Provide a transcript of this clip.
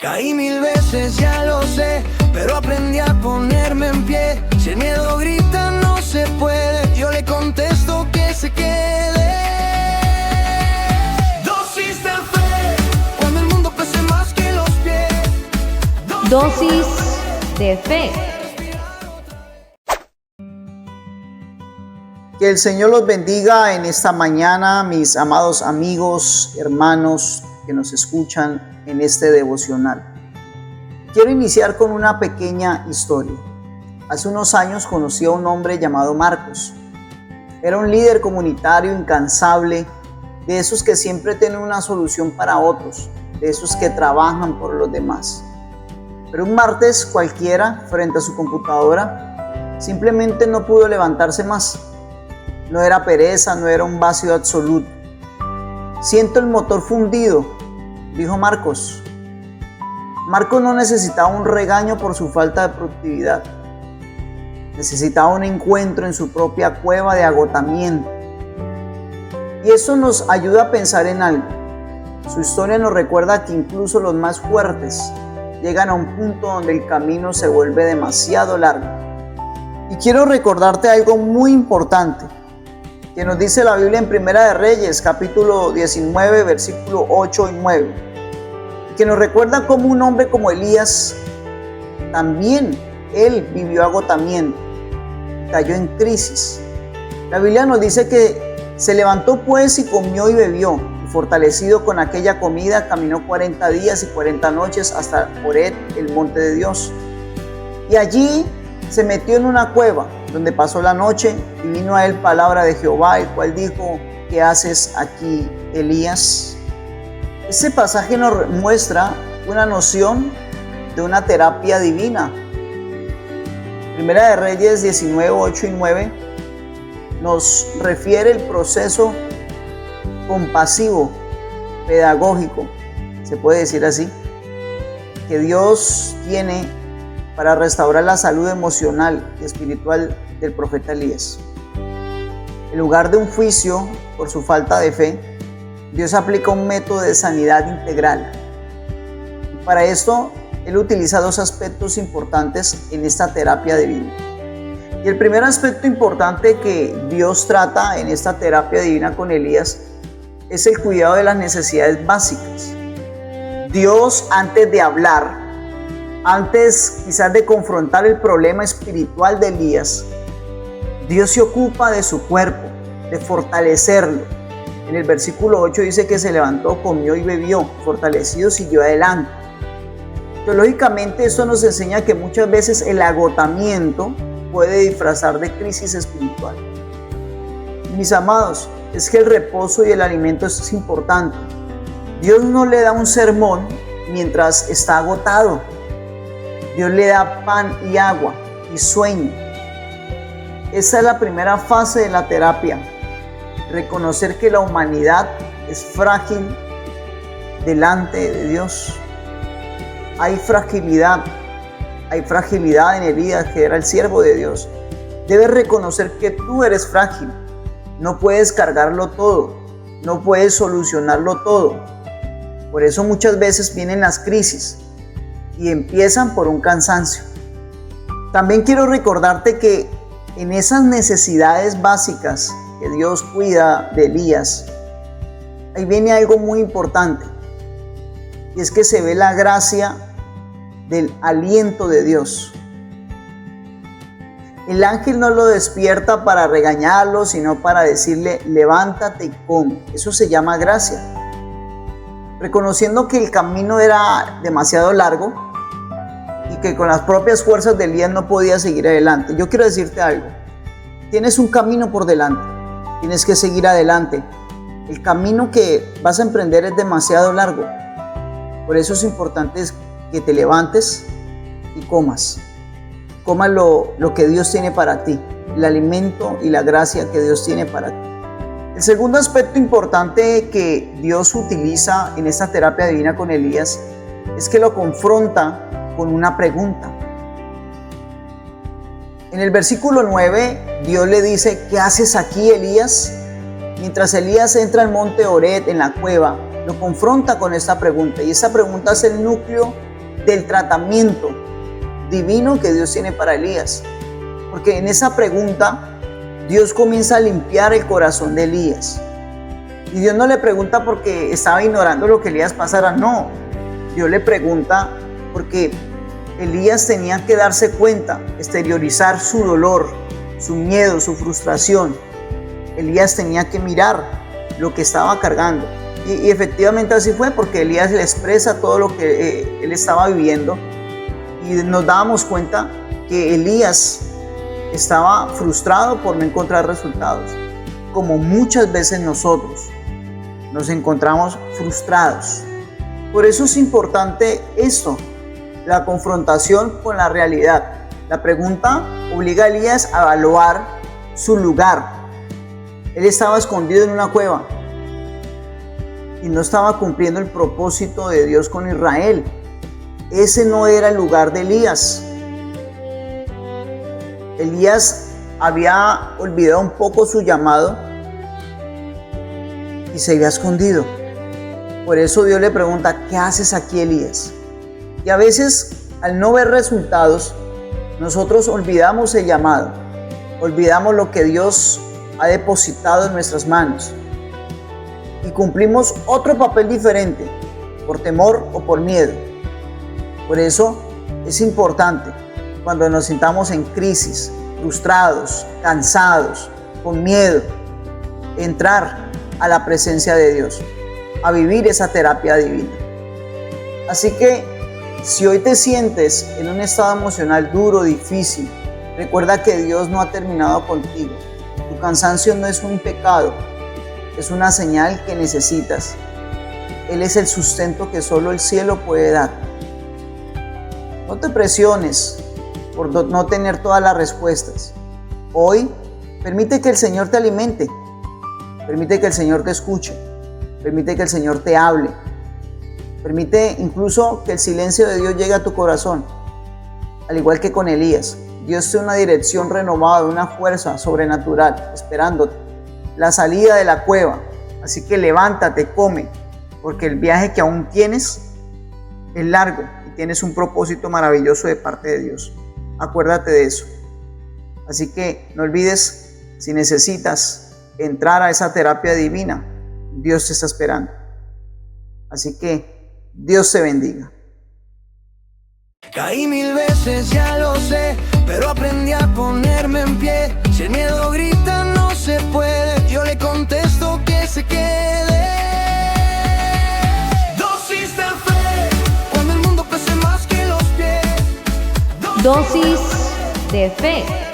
Caí 1000 veces, ya lo sé, pero aprendí a ponerme en pie. Si el miedo grita no se puede, yo le contesto que se quede. Dosis de fe, cuando el mundo pese más que los pies. Dosis de fe. Que el Señor los bendiga en esta mañana, mis amados amigos, hermanos que nos escuchan en este devocional. Quiero iniciar con una pequeña historia. Hace unos años conocí a un hombre llamado Marcos. Era un líder comunitario incansable, de esos que siempre tienen una solución para otros, de esos que trabajan por los demás. Pero un martes cualquiera, frente a su computadora, simplemente no pudo levantarse más. No era pereza, no era un vacío absoluto. Siento el motor fundido, dijo Marcos. Marcos no necesitaba un regaño por su falta de productividad. Necesitaba un encuentro en su propia cueva de agotamiento. Y eso nos ayuda a pensar en algo. Su historia nos recuerda que incluso los más fuertes llegan a un punto donde el camino se vuelve demasiado largo. Y quiero recordarte algo muy importante que nos dice la Biblia en Primera de Reyes, capítulo 19, versículo 8 y 9, que nos recuerda cómo un hombre como Elías, también él vivió agotamiento, cayó en crisis. La Biblia nos dice que se levantó pues y comió y bebió, y fortalecido con aquella comida, caminó 40 días y 40 noches hasta Horeb, el monte de Dios. Y allí se metió en una cueva, donde pasó la noche, y vino a él palabra de Jehová, el cual dijo: ¿qué haces aquí, Elías? Este pasaje nos muestra una noción de una terapia divina. Primera de Reyes 19, 8 y 9 nos refiere el proceso compasivo, pedagógico, se puede decir así, que Dios tiene para restaurar la salud emocional y espiritual del profeta Elías. En lugar de un juicio por su falta de fe, Dios aplica un método de sanidad integral. Para esto, Él utiliza dos aspectos importantes en esta terapia divina. Y el primer aspecto importante que Dios trata en esta terapia divina con Elías es el cuidado de las necesidades básicas. Dios, antes de hablar, antes quizás de confrontar el problema espiritual de Elías, Dios se ocupa de su cuerpo, de fortalecerlo. En el versículo 8 dice que se levantó, comió y bebió, fortalecido siguió adelante. Teológicamente esto nos enseña que muchas veces el agotamiento puede disfrazar de crisis espiritual. Mis amados, es que el reposo y el alimento es importante. Dios no le da un sermón mientras está agotado. Dios le da pan y agua y sueño. Esa es la primera fase de la terapia. Reconocer que la humanidad es frágil delante de Dios. Hay fragilidad en Elías, que era el siervo de Dios. Debes reconocer que tú eres frágil. No puedes cargarlo todo. No puedes solucionarlo todo. Por eso muchas veces vienen las crisis y empiezan por un cansancio. También quiero recordarte que en esas necesidades básicas que Dios cuida de Elías, ahí viene algo muy importante, y es que se ve la gracia del aliento de Dios. El ángel no lo despierta para regañarlo, sino para decirle: levántate y come. Eso se llama gracia. Reconociendo que el camino era demasiado largo y que con las propias fuerzas de Elías no podía seguir adelante. Yo quiero decirte algo: tienes un camino por delante, tienes que seguir adelante. El camino que vas a emprender es demasiado largo. Por eso es importante que te levantes y comas lo que Dios tiene para ti, el alimento y la gracia que Dios tiene para ti. El segundo aspecto importante que Dios utiliza en esta terapia divina con Elías es que lo confronta con una pregunta. En el versículo 9, Dios le dice: ¿qué haces aquí, Elías? Mientras Elías entra al monte Horeb, en la cueva, lo confronta con esta pregunta, y esa pregunta es el núcleo del tratamiento divino que Dios tiene para Elías. Porque en esa pregunta Dios comienza a limpiar el corazón de Elías. Y Dios no le pregunta porque estaba ignorando lo que Elías pasara, no. Dios le pregunta porque Elías tenía que darse cuenta, exteriorizar su dolor, su miedo, su frustración. Elías tenía que mirar lo que estaba cargando. Y efectivamente así fue, porque Elías le expresa todo lo que él estaba viviendo. Y nos dábamos cuenta que Elías estaba frustrado por no encontrar resultados, como muchas veces nosotros nos encontramos frustrados. Por eso es importante esto, la confrontación con la realidad. La pregunta obliga a Elías a evaluar su lugar. Él estaba escondido en una cueva y no estaba cumpliendo el propósito de Dios con Israel. Ese no era el lugar de Elías. Elías había olvidado un poco su llamado y se había escondido. Por eso Dios le pregunta, ¿qué haces aquí, Elías? Y a veces, al no ver resultados, nosotros olvidamos el llamado, olvidamos lo que Dios ha depositado en nuestras manos y cumplimos otro papel diferente, por temor o por miedo. Por eso es importante, cuando nos sintamos en crisis, frustrados, cansados, con miedo, entrar a la presencia de Dios, a vivir esa terapia divina. Así que si hoy te sientes en un estado emocional duro, difícil, recuerda que Dios no ha terminado contigo. Tu cansancio no es un pecado, es una señal que necesitas. Él es el sustento que solo el cielo puede dar. No te presiones por no tener todas las respuestas. Hoy, permite que el Señor te alimente. Permite que el Señor te escuche. Permite que el Señor te hable. Permite incluso que el silencio de Dios llegue a tu corazón. Al igual que con Elías, Dios tiene una dirección renovada, una fuerza sobrenatural esperándote. La salida de la cueva. Así que levántate, come, porque el viaje que aún tienes es largo y tienes un propósito maravilloso de parte de Dios. Acuérdate de eso. Así que no olvides, si necesitas entrar a esa terapia divina, Dios te está esperando. Así que Dios te bendiga. Caí 1000 veces, ya lo sé, pero aprendí a ponerme en pie. Si el miedo grita no se puede, yo le contesto que se quede. Dosis de fe, cuando el mundo pese más que los pies. Dosis de fe.